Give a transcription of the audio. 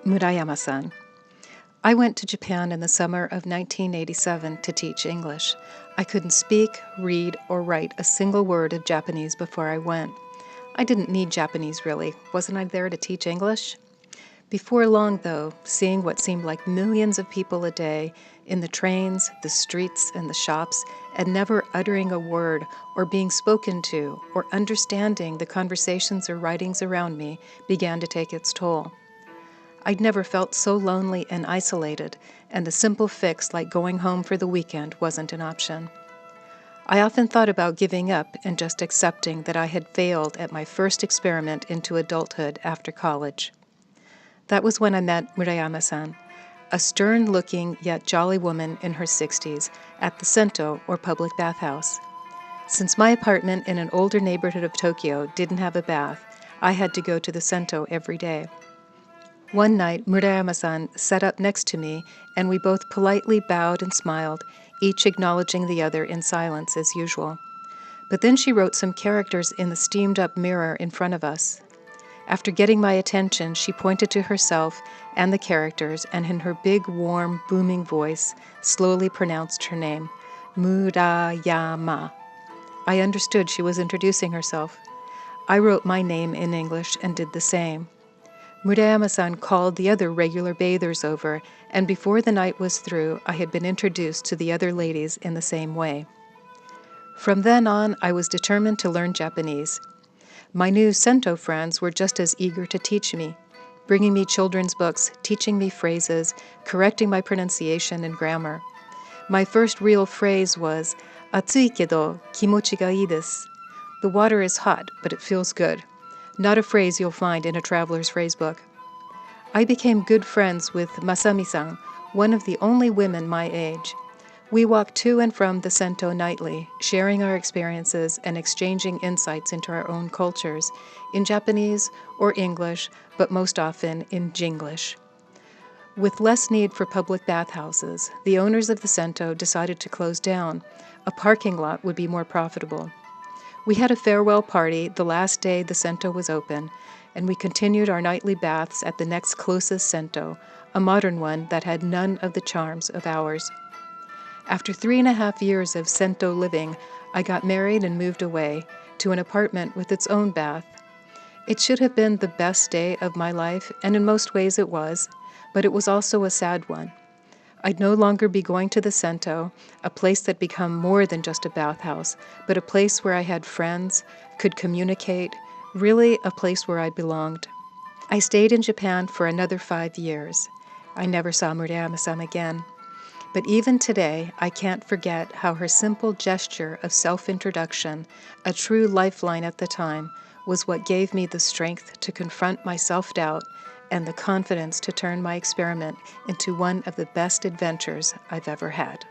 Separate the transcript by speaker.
Speaker 1: Murayama-san. I went to Japan in the summer of 1987 to teach English. I couldn't speak, read, or write a single word of Japanese before I went. I didn't need Japanese, really. Wasn't I there to teach English? Before long, though, seeing what seemed like millions of people a day in the trains, the streets, and the shops, and never uttering a word or being spoken to or understanding the conversations or writings around me began to take its toll. I'd never felt so lonely and isolated, and a simple fix like going home for the weekend wasn't an option. I often thought about giving up and just accepting that I had failed at my first experiment into adulthood after college. That was when I met Murayama-san, a stern-looking yet jolly woman in her 60s at the Sento, or public bathhouse. Since my apartment in an older neighborhood of Tokyo didn't have a bath, I had to go to the Sento every day. One night, Murayama-san sat up next to me, and we both politely bowed and smiled, each acknowledging the other in silence as usual. But then she wrote some characters in the steamed-up mirror in front of us. After getting my attention, she pointed to herself and the characters, and in her big, warm, booming voice, slowly pronounced her name, Murayama. I understood she was introducing herself. I wrote my name in English and did the same. Murayama-san called the other regular bathers over, and before the night was through, I had been introduced to the other ladies in the same way. From then on, I was determined to learn Japanese. My new Sento friends were just as eager to teach me, bringing me children's books, teaching me phrases, correcting my pronunciation and grammar. My first real phrase was, "Atsui kedo kimochi ga ii desu." The water is hot, but it feels good. Not a phrase you'll find in a traveler's phrasebook. I became good friends with Masami-san, one of the only women my age. We walked to and from the Sento nightly, sharing our experiences and exchanging insights into our own cultures, in Japanese or English, but most often in Jinglish. With less need for public bathhouses, the owners of the Sento decided to close down. A parking lot would be more profitable. We had a farewell party the last day the Sento was open, and we continued our nightly baths at the next closest Sento, a modern one that had none of the charms of ours. After 3.5 years of Sento living, I got married and moved away to an apartment with its own bath. It should have been the best day of my life, and in most ways it was, but it was also a sad one. I'd no longer be going to the Sento, a place that became more than just a bathhouse, but a place where I had friends, could communicate, really a place where I belonged. I stayed in Japan for another 5 years. I never saw Murayama-san again. But even today, I can't forget how her simple gesture of self-introduction, a true lifeline at the time, was what gave me the strength to confront my self-doubt and the confidence to turn my experiment into one of the best adventures I've ever had.